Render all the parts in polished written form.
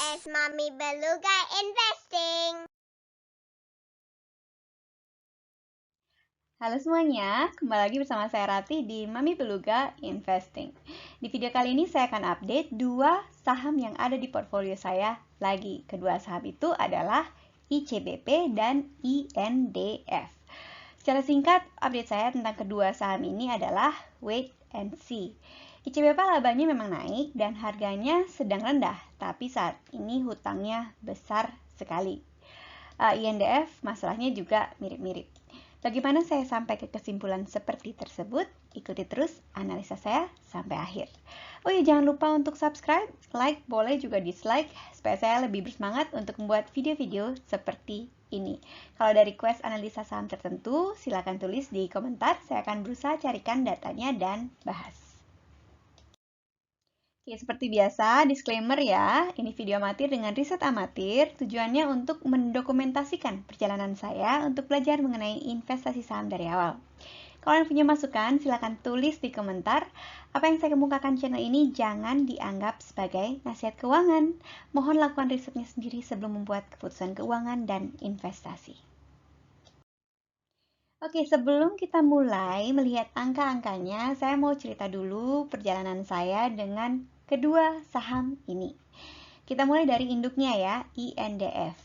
is Mommy Beluga Investing. Halo semuanya, kembali lagi bersama saya Rati di Mami Beluga Investing. Di video kali ini saya akan update 2 saham yang ada di portfolio saya lagi. Kedua saham itu adalah ICBP dan INDF. Secara singkat, update saya tentang kedua saham ini adalah wait and see. ICBP labanya memang naik dan harganya sedang rendah, tapi saat ini hutangnya besar sekali. INDF masalahnya juga mirip-mirip. Bagaimana saya sampai ke kesimpulan seperti tersebut? Ikuti terus analisa saya sampai akhir. Oh ya, jangan lupa untuk subscribe, like, boleh juga dislike, supaya saya lebih bersemangat untuk membuat video-video seperti ini. Kalau ada request analisa saham tertentu, silakan tulis di komentar, saya akan berusaha carikan datanya dan bahas. Oke, seperti biasa, disclaimer ya, ini video amatir dengan riset amatir, tujuannya untuk mendokumentasikan perjalanan saya untuk belajar mengenai investasi saham dari awal. Kalau yang punya masukan, silakan tulis di komentar. Apa yang saya kemukakan channel ini jangan dianggap sebagai nasihat keuangan. Mohon lakukan risetnya sendiri sebelum membuat keputusan keuangan dan investasi. Oke, sebelum kita mulai melihat angka-angkanya, saya mau cerita dulu perjalanan saya dengan kedua saham ini. Kita mulai dari induknya ya, INDF.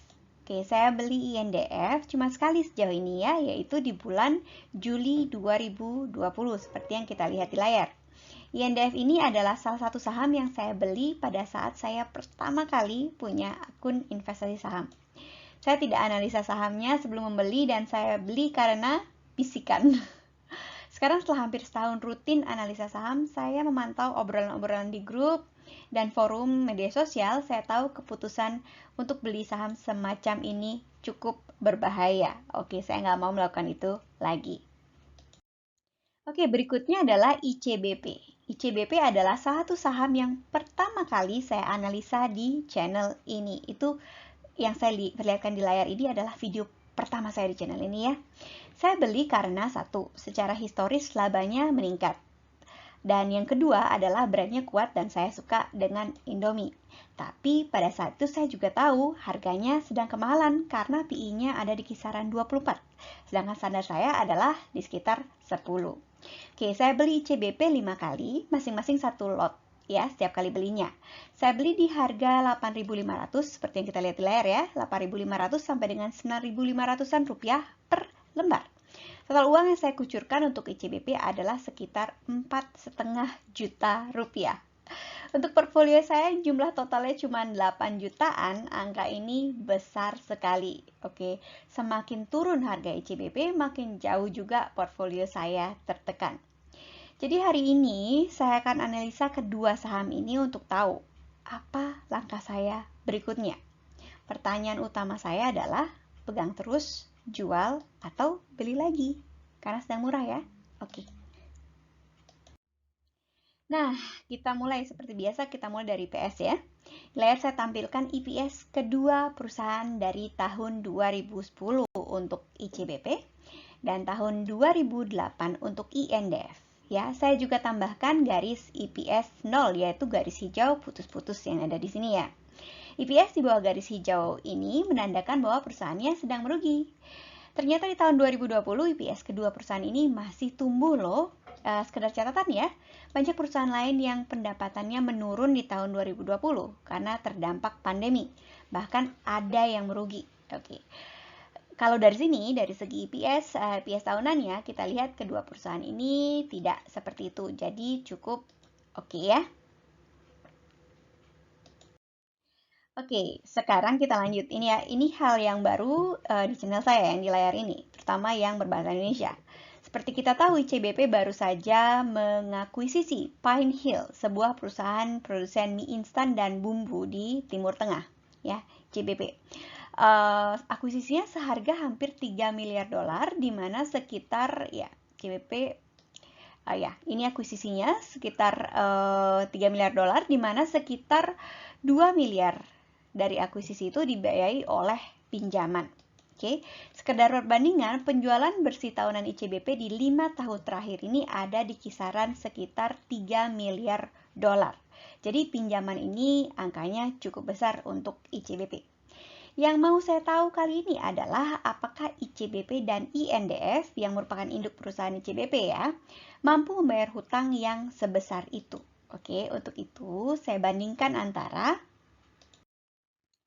Oke, saya beli INDF cuma sekali sejauh ini ya, yaitu di bulan Juli 2020, seperti yang kita lihat di layar. INDF ini adalah salah satu saham yang saya beli pada saat saya pertama kali punya akun investasi saham. Saya tidak analisa sahamnya sebelum membeli dan saya beli karena bisikan. Sekarang setelah hampir setahun rutin analisa saham, saya memantau obrolan-obrolan di grup dan forum media sosial. Saya tahu keputusan untuk beli saham semacam ini cukup berbahaya. Oke, saya nggak mau melakukan itu lagi. Oke, berikutnya adalah ICBP. ICBP adalah salah satu saham yang pertama kali saya analisa di channel ini. Itu yang saya perlihatkan di layar ini adalah video pertama saya di channel ini ya. Saya beli karena satu, secara historis labanya meningkat. Dan yang kedua adalah brandnya kuat dan saya suka dengan Indomie. Tapi pada saat itu saya juga tahu harganya sedang kemahalan karena PI-nya ada di kisaran 24. Sedangkan standar saya adalah di sekitar 10. Oke, saya beli ICBP 5 kali, masing-masing satu lot ya, setiap kali belinya. Saya beli di harga 8.500 seperti yang kita lihat di layar ya, 8.500 sampai dengan 9.500-an rupiah per lembar. Total uang yang saya kucurkan untuk ICBP adalah sekitar 4,5 juta rupiah. Untuk portfolio saya jumlah totalnya cuma 8 jutaan, angka ini besar sekali. Oke, semakin turun harga ICBP, makin jauh juga portfolio saya tertekan. Jadi hari ini saya akan analisa kedua saham ini untuk tahu apa langkah saya berikutnya. Pertanyaan utama saya adalah pegang terus, jual, atau beli lagi? Karena sedang murah ya. Oke. Nah, kita mulai seperti biasa, kita mulai dari IPS ya. Di layar saya tampilkan IPS kedua perusahaan dari tahun 2010 untuk ICBP dan tahun 2008 untuk INDF. Ya, saya juga tambahkan garis IPS 0, yaitu garis hijau putus-putus yang ada di sini ya. IPS di bawah garis hijau ini menandakan bahwa perusahaannya sedang merugi. Ternyata di tahun 2020 IPS kedua perusahaan ini masih tumbuh loh. Sekedar catatan ya, banyak perusahaan lain yang pendapatannya menurun di tahun 2020 karena terdampak pandemi. Bahkan ada yang merugi. Oke. Kalau dari sini, dari segi IPS tahunannya, kita lihat kedua perusahaan ini tidak seperti itu. Jadi cukup oke ya. Oke, sekarang kita lanjut. Ini hal yang baru di channel saya yang di layar ini, terutama yang berbahasa Indonesia. Seperti kita tahu, ICBP baru saja mengakuisisi Pine Hill, sebuah perusahaan produsen mie instan dan bumbu di Timur Tengah, ya, ICBP. Akuisisinya seharga hampir 3 miliar dolar, di mana sekitar ya ICBP ya, ini akuisisinya sekitar 3 miliar dolar, di mana sekitar 2 miliar dari akuisisi itu dibiayai oleh pinjaman. Oke, sekedar perbandingan, penjualan bersih tahunan ICBP di 5 tahun terakhir ini ada di kisaran sekitar 3 miliar dolar. Jadi pinjaman ini angkanya cukup besar untuk ICBP. Yang mau saya tahu kali ini adalah apakah ICBP dan INDF yang merupakan induk perusahaan ICBP ya, mampu membayar hutang yang sebesar itu. Oke, untuk itu saya bandingkan antara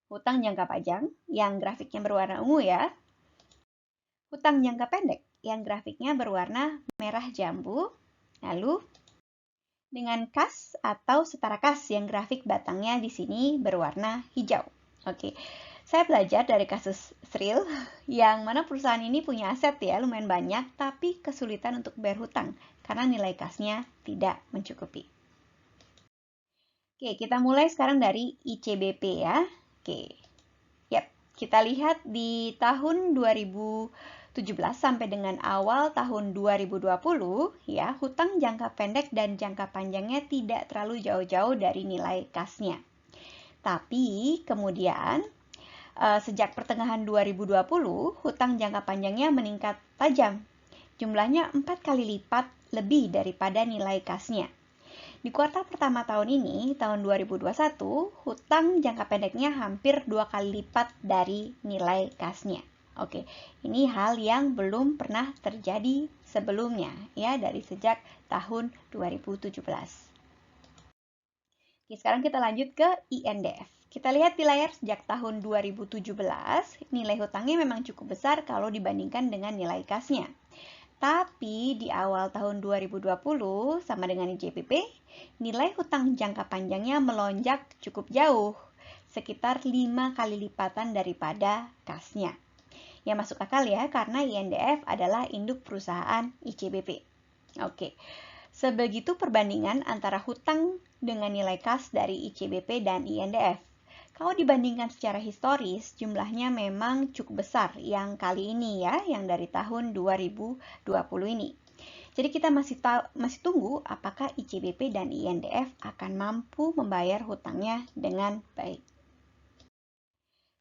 hutang jangka panjang yang grafiknya berwarna ungu ya, hutang jangka pendek yang grafiknya berwarna merah jambu, lalu dengan kas atau setara kas yang grafik batangnya di sini berwarna hijau. Oke, saya belajar dari kasus Sril yang mana perusahaan ini punya aset ya lumayan banyak tapi kesulitan untuk bayar hutang karena nilai kasnya tidak mencukupi. Oke, kita mulai sekarang dari ICBP ya. Oke, kita lihat di tahun 2017 sampai dengan awal tahun 2020 ya, hutang jangka pendek dan jangka panjangnya tidak terlalu jauh-jauh dari nilai kasnya. Tapi kemudian sejak pertengahan 2020, hutang jangka panjangnya meningkat tajam. Jumlahnya 4 kali lipat lebih daripada nilai kasnya. Di kuartal pertama tahun ini, tahun 2021, hutang jangka pendeknya hampir 2 kali lipat dari nilai kasnya. Oke, ini hal yang belum pernah terjadi sebelumnya ya dari sejak tahun 2017. Oke, sekarang kita lanjut ke INDF. Kita lihat di layar sejak tahun 2017, nilai hutangnya memang cukup besar kalau dibandingkan dengan nilai kasnya. Tapi di awal tahun 2020 sama dengan ICBP, nilai hutang jangka panjangnya melonjak cukup jauh, sekitar 5 kali lipatan daripada kasnya. Ya masuk akal ya, karena INDF adalah induk perusahaan ICBP. Oke, sebegitu perbandingan antara hutang dengan nilai kas dari ICBP dan INDF. Kalau dibandingkan secara historis, jumlahnya memang cukup besar yang kali ini ya, yang dari tahun 2020 ini. Jadi kita masih tunggu apakah ICBP dan INDF akan mampu membayar hutangnya dengan baik.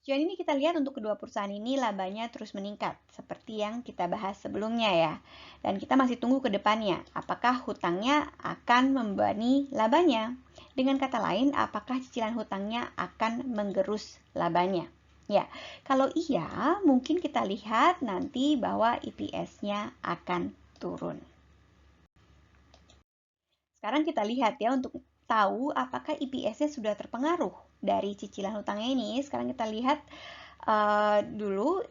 Sejauh ini kita lihat untuk kedua perusahaan ini labanya terus meningkat, seperti yang kita bahas sebelumnya ya. Dan kita masih tunggu ke depannya, apakah hutangnya akan membebani labanya. Dengan kata lain, apakah cicilan hutangnya akan menggerus labanya. Ya, kalau iya, mungkin kita lihat nanti bahwa EPS-nya akan turun. Sekarang kita lihat ya untuk tahu apakah EPS-nya sudah terpengaruh dari cicilan hutangnya ini. Sekarang kita lihat dulu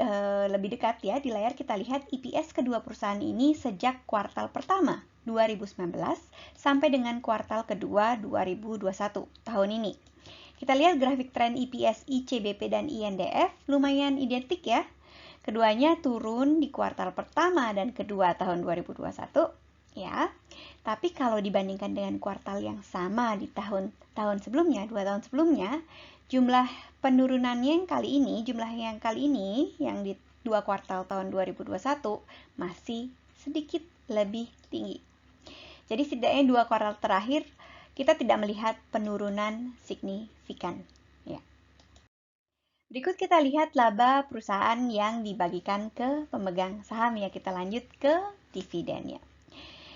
lebih dekat ya di layar kita lihat EPS kedua perusahaan ini sejak kuartal pertama 2019 sampai dengan kuartal kedua 2021 tahun ini. Kita lihat grafik tren EPS ICBP dan INDF lumayan identik ya. Keduanya turun di kuartal pertama dan kedua tahun 2021 ya. Tapi kalau dibandingkan dengan kuartal yang sama di tahun sebelumnya, 2 tahun sebelumnya, jumlah penurunannya yang kali ini, yang di 2 kuartal tahun 2021 masih sedikit lebih tinggi. Jadi setidaknya 2 kuartal terakhir kita tidak melihat penurunan signifikan. Ya. Berikut kita lihat laba perusahaan yang dibagikan ke pemegang saham ya. Kita lanjut ke dividennya.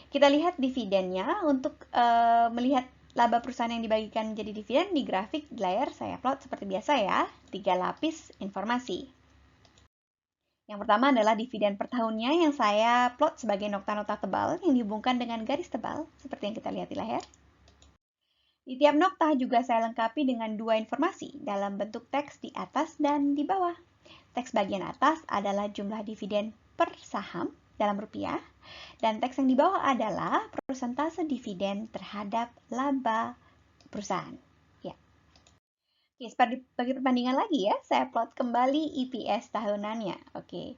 Kita lihat dividennya untuk melihat laba perusahaan yang dibagikan jadi dividen di grafik di layar saya plot seperti biasa ya, 3 lapis informasi. Yang pertama adalah dividen per tahunnya yang saya plot sebagai nokta-nokta tebal yang dihubungkan dengan garis tebal seperti yang kita lihat di layar. Di tiap nokta juga saya lengkapi dengan 2 informasi dalam bentuk teks di atas dan di bawah. Teks bagian atas adalah jumlah dividen per saham dalam rupiah, dan teks yang di bawah adalah persentase dividen terhadap laba perusahaan. Ya. Oke, sebagai perbandingan lagi ya, saya plot kembali EPS tahunannya. Oke,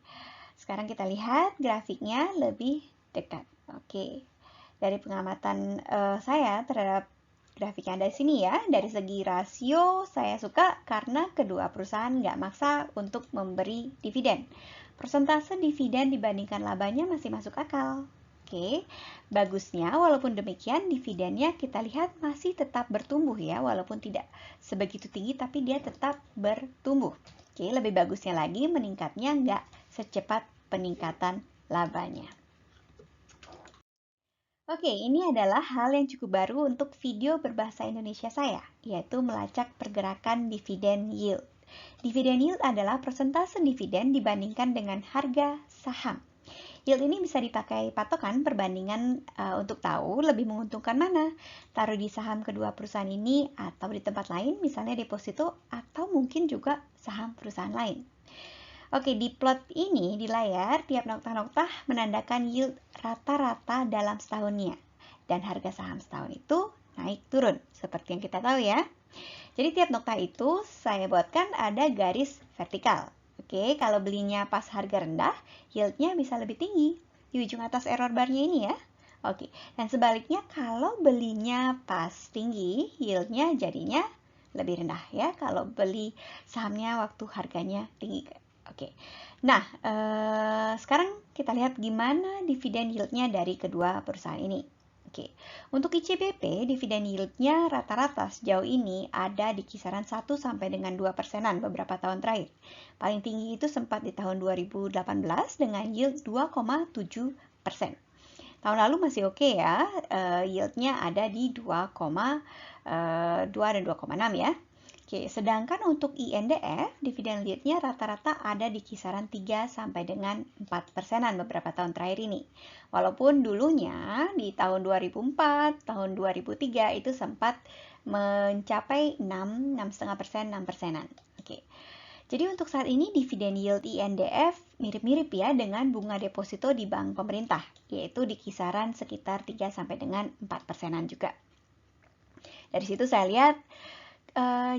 sekarang kita lihat grafiknya lebih dekat. Oke, dari pengamatan saya terhadap grafik yang ada di sini ya, dari segi rasio saya suka karena kedua perusahaan nggak maksa untuk memberi dividen. Persentase dividen dibandingkan labanya masih masuk akal. Oke, bagusnya walaupun demikian dividennya kita lihat masih tetap bertumbuh ya, walaupun tidak sebegitu tinggi tapi dia tetap bertumbuh. Oke, lebih bagusnya lagi meningkatnya nggak secepat peningkatan labanya. Oke, ini adalah hal yang cukup baru untuk video berbahasa Indonesia saya, yaitu melacak pergerakan dividen yield. Dividen yield adalah persentase dividen dibandingkan dengan harga saham. Yield ini bisa dipakai patokan perbandingan untuk tahu lebih menguntungkan mana, taruh di saham kedua perusahaan ini atau di tempat lain, misalnya deposito atau mungkin juga saham perusahaan lain. Oke, di plot ini di layar, tiap noktah-noktah menandakan yield rata-rata dalam setahunnya. Dan harga saham setahun itu naik turun, seperti yang kita tahu ya. Jadi tiap noktah itu saya buatkan ada garis vertikal. Oke, kalau belinya pas harga rendah, yieldnya bisa lebih tinggi. Di ujung atas error barnya ini ya. Oke, dan sebaliknya kalau belinya pas tinggi, yieldnya jadinya lebih rendah ya. Kalau beli sahamnya waktu harganya tinggi. Oke, nah sekarang kita lihat gimana dividen yieldnya dari kedua perusahaan ini. Oke, untuk ICBP, dividen yieldnya rata-rata sejauh ini ada di kisaran 1 sampai dengan 2%-an beberapa tahun terakhir. Paling tinggi itu sempat di tahun 2018 dengan yield 2,7%. Tahun lalu masih oke ya, yieldnya ada di 2,2 dan 2,6 ya. Oke, sedangkan untuk INDF, dividen yieldnya rata-rata ada di kisaran 3 sampai dengan 4%-an beberapa tahun terakhir ini. Walaupun dulunya di tahun 2004, tahun 2003 itu sempat mencapai 6,5%, 6%-an. Oke. Jadi untuk saat ini dividen yield INDF mirip-mirip ya dengan bunga deposito di bank pemerintah, yaitu di kisaran sekitar 3 sampai dengan 4%-an juga. Dari situ saya lihat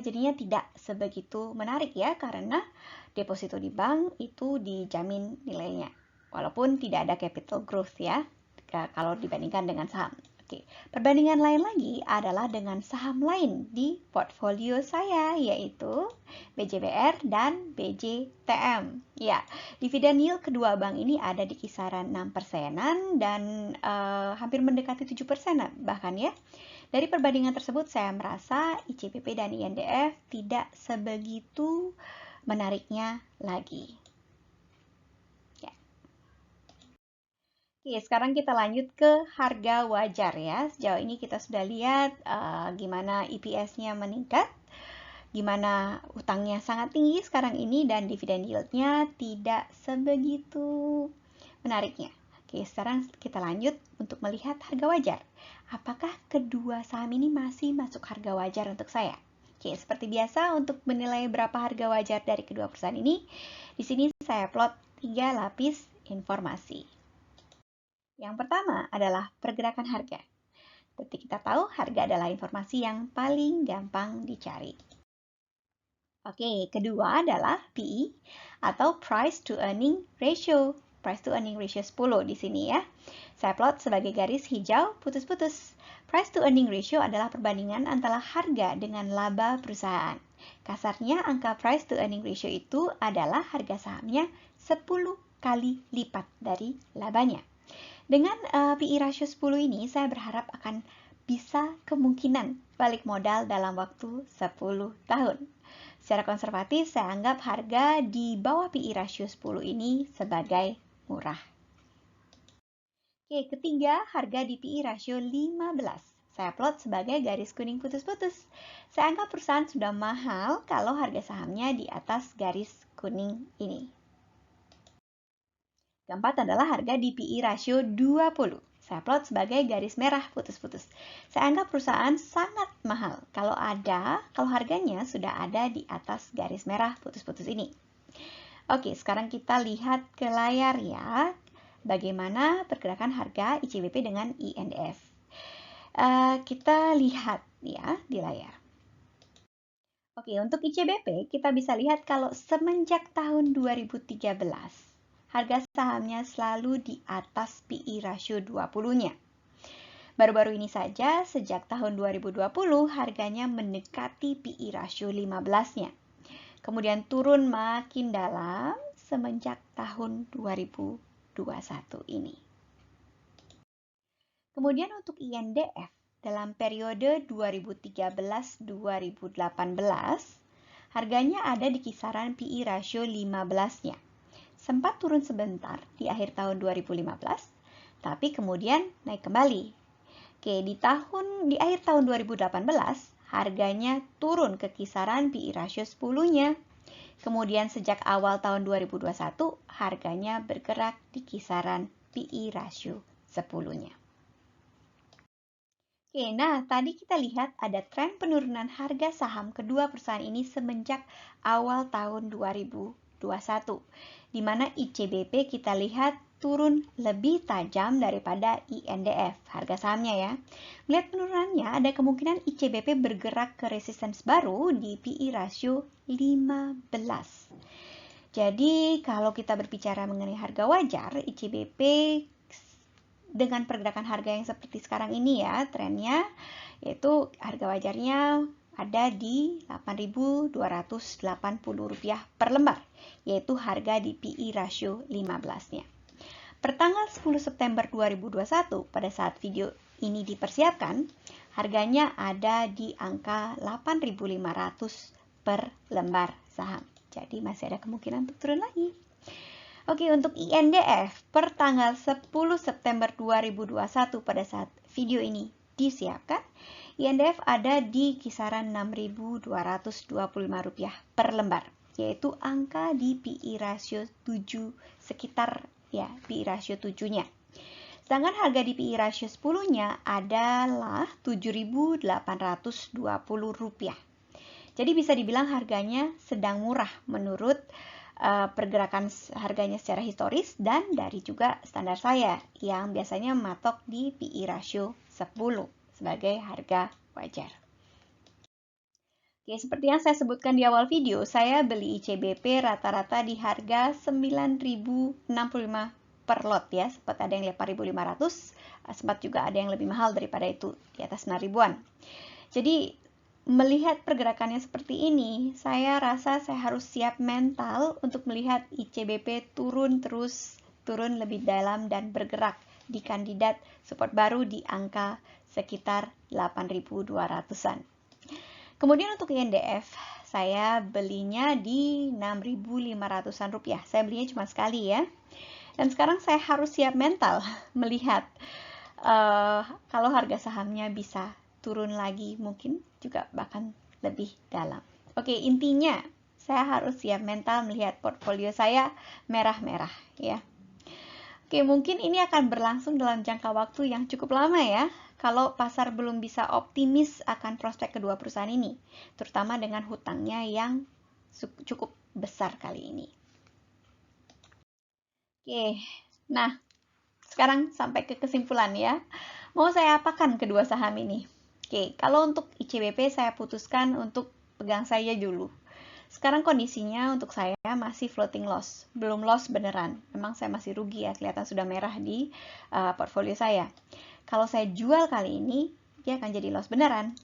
jadinya tidak sebegitu menarik ya, karena deposito di bank itu dijamin nilainya, walaupun tidak ada capital growth ya, kalau dibandingkan dengan saham. Oke, perbandingan lain lagi adalah dengan saham lain di portfolio saya, yaitu BJBR dan BJTM. Ya, dividen yield kedua bank ini ada di kisaran 6%-an dan hampir mendekati 7%-an bahkan ya. Dari perbandingan tersebut saya merasa ICBP dan INDF tidak sebegitu menariknya lagi. Ya. Oke, sekarang kita lanjut ke harga wajar ya. Sejauh ini kita sudah lihat gimana EPS-nya meningkat, gimana utangnya sangat tinggi sekarang ini dan dividen yield-nya tidak sebegitu menariknya. Oke, sekarang kita lanjut untuk melihat harga wajar. Apakah kedua saham ini masih masuk harga wajar untuk saya? Oke, seperti biasa untuk menilai berapa harga wajar dari kedua perusahaan ini, di sini saya plot 3 lapis informasi. Yang pertama adalah pergerakan harga. Seperti kita tahu, harga adalah informasi yang paling gampang dicari. Oke, kedua adalah PE atau Price to Earning Ratio. Price to Earning Ratio 10 di sini ya. Saya plot sebagai garis hijau putus-putus. Price to Earning Ratio adalah perbandingan antara harga dengan laba perusahaan. Kasarnya angka Price to Earning Ratio itu adalah harga sahamnya 10 kali lipat dari labanya. Dengan PE ratio 10 ini saya berharap akan bisa kemungkinan balik modal dalam waktu 10 tahun. Secara konservatif, saya anggap harga di bawah PE ratio 10 ini sebagai murah. Oke, ketiga, harga di PE ratio 15. Saya plot sebagai garis kuning putus-putus. Saya anggap perusahaan sudah mahal kalau harga sahamnya di atas garis kuning ini. Keempat adalah harga di PE ratio 20. Saya plot sebagai garis merah putus-putus. Saya anggap perusahaan sangat mahal kalau harganya sudah ada di atas garis merah putus-putus ini. Oke, sekarang kita lihat ke layar ya, bagaimana pergerakan harga ICBP dengan INDF. Kita lihat ya di layar. Oke, untuk ICBP kita bisa lihat kalau semenjak tahun 2013, harga sahamnya selalu di atas PE ratio 20-nya. Baru-baru ini saja, sejak tahun 2020, harganya mendekati PE ratio 15-nya. Kemudian turun makin dalam semenjak tahun 2021 ini. Kemudian untuk INDF, dalam periode 2013-2018, harganya ada di kisaran PE ratio 15-nya. Sempat turun sebentar di akhir tahun 2015, tapi kemudian naik kembali Oke, di akhir tahun 2018, harganya turun ke kisaran PE ratio 10-nya. Kemudian sejak awal tahun 2021, harganya bergerak di kisaran PE ratio 10-nya. Oke, nah tadi kita lihat ada tren penurunan harga saham kedua perusahaan ini semenjak awal tahun 2021, di mana ICBP kita lihat turun lebih tajam daripada INDF, harga sahamnya ya. Melihat penurunannya, ada kemungkinan ICBP bergerak ke resistance baru di PE ratio 15. Jadi, kalau kita berbicara mengenai harga wajar, ICBP dengan pergerakan harga yang seperti sekarang ini ya, trennya yaitu harga wajarnya ada di Rp8.280 per lembar, yaitu harga di PE ratio 15-nya. Pertanggal 10 September 2021, pada saat video ini dipersiapkan, harganya ada di angka 8.500 per lembar saham. Jadi masih ada kemungkinan untuk turun lagi. Oke, untuk INDF per tanggal 10 September 2021 pada saat video ini disiapkan, INDF ada di kisaran Rp6.225 per lembar, yaitu angka di PE ratio 7 sekitar ya, PE ratio 7-nya. Sedangkan harga di PE ratio 10-nya adalah Rp7.820. Jadi bisa dibilang harganya sedang murah menurut pergerakan harganya secara historis dan dari juga standar saya yang biasanya mematok di PE ratio 10 sebagai harga wajar. Oke, seperti yang saya sebutkan di awal video, saya beli ICBP rata-rata di harga 9.065 per lot ya, sempat ada yang 8.500, sempat juga ada yang lebih mahal daripada itu, di atas 9.000-an. Jadi melihat pergerakannya seperti ini, saya rasa saya harus siap mental untuk melihat ICBP turun lebih dalam dan bergerak di kandidat support baru di angka sekitar 8.200-an. Kemudian untuk INDF, saya belinya di 6.500-an rupiah. Saya belinya cuma sekali ya. Dan sekarang saya harus siap mental melihat kalau harga sahamnya bisa turun lagi, mungkin juga bahkan lebih dalam. Oke, intinya saya harus siap mental melihat portfolio saya merah-merah ya. Oke, mungkin ini akan berlangsung dalam jangka waktu yang cukup lama ya, kalau pasar belum bisa optimis akan prospek kedua perusahaan ini, terutama dengan hutangnya yang cukup besar kali ini. Oke, nah sekarang sampai ke kesimpulan ya. Mau saya apakan kedua saham ini? Oke, kalau untuk ICBP saya putuskan untuk pegang saja dulu. Sekarang kondisinya untuk saya masih floating loss, belum loss beneran. Memang saya masih rugi ya, kelihatan sudah merah di portfolio saya. Kalau saya jual kali ini, dia akan jadi loss beneran.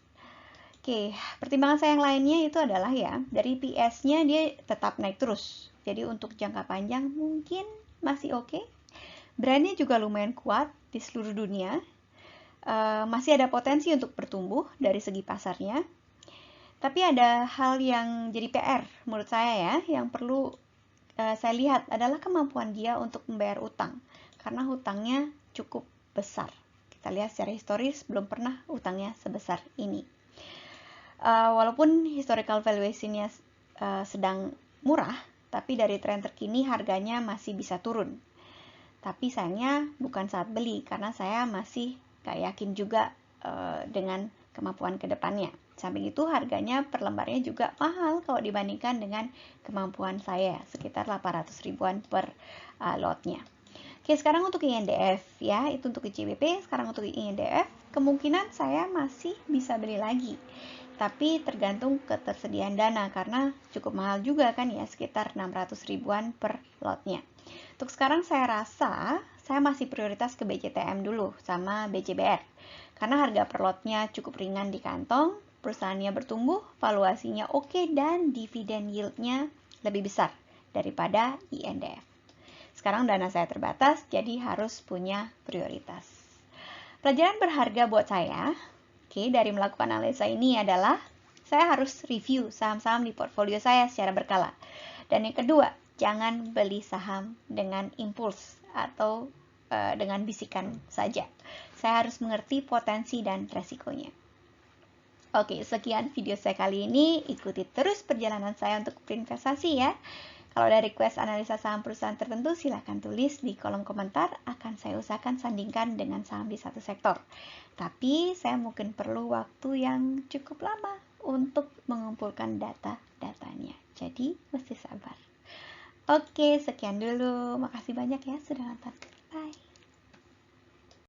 Oke, pertimbangan saya yang lainnya itu adalah ya, dari PS-nya dia tetap naik terus. Jadi untuk jangka panjang mungkin masih oke. Brandnya juga lumayan kuat di seluruh dunia. Masih ada potensi untuk bertumbuh dari segi pasarnya. Tapi ada hal yang jadi PR menurut saya ya, yang perlu saya lihat adalah kemampuan dia untuk membayar utang. Karena hutangnya cukup besar. Kita lihat secara historis belum pernah utangnya sebesar ini. Walaupun historical valuation-nya sedang murah, tapi dari tren terkini harganya masih bisa turun. Tapi sayangnya bukan saat beli, karena saya masih gak yakin juga dengan kemampuan kedepannya. Samping itu harganya per lembarnya juga mahal kalau dibandingkan dengan kemampuan saya, sekitar 800 ribuan per lotnya. Oke, sekarang untuk INDF ya, itu untuk ICBP. Sekarang untuk INDF, kemungkinan saya masih bisa beli lagi. Tapi tergantung ketersediaan dana, karena cukup mahal juga kan ya, sekitar 600 ribuan per lotnya. Untuk sekarang saya rasa saya masih prioritas ke BCTM dulu sama BCBR. Karena harga per lotnya cukup ringan di kantong, perusahaannya bertumbuh, valuasinya oke, dan dividen yield-nya lebih besar daripada INDF. Sekarang dana saya terbatas, jadi harus punya prioritas. Pelajaran berharga buat saya, dari melakukan analisa ini adalah saya harus review saham-saham di portfolio saya secara berkala. Dan yang kedua, jangan beli saham dengan impuls atau dengan bisikan saja. saya harus mengerti potensi dan resikonya. Oke, sekian video saya kali ini. Ikuti terus perjalanan saya untuk berinvestasi ya. Kalau ada request analisa saham perusahaan tertentu, silakan tulis di kolom komentar. Akan saya usahakan sandingkan dengan saham di satu sektor. Tapi saya mungkin perlu waktu yang cukup lama untuk mengumpulkan data-datanya. Jadi, mesti sabar. Oke, sekian dulu. Makasih banyak ya sudah nonton.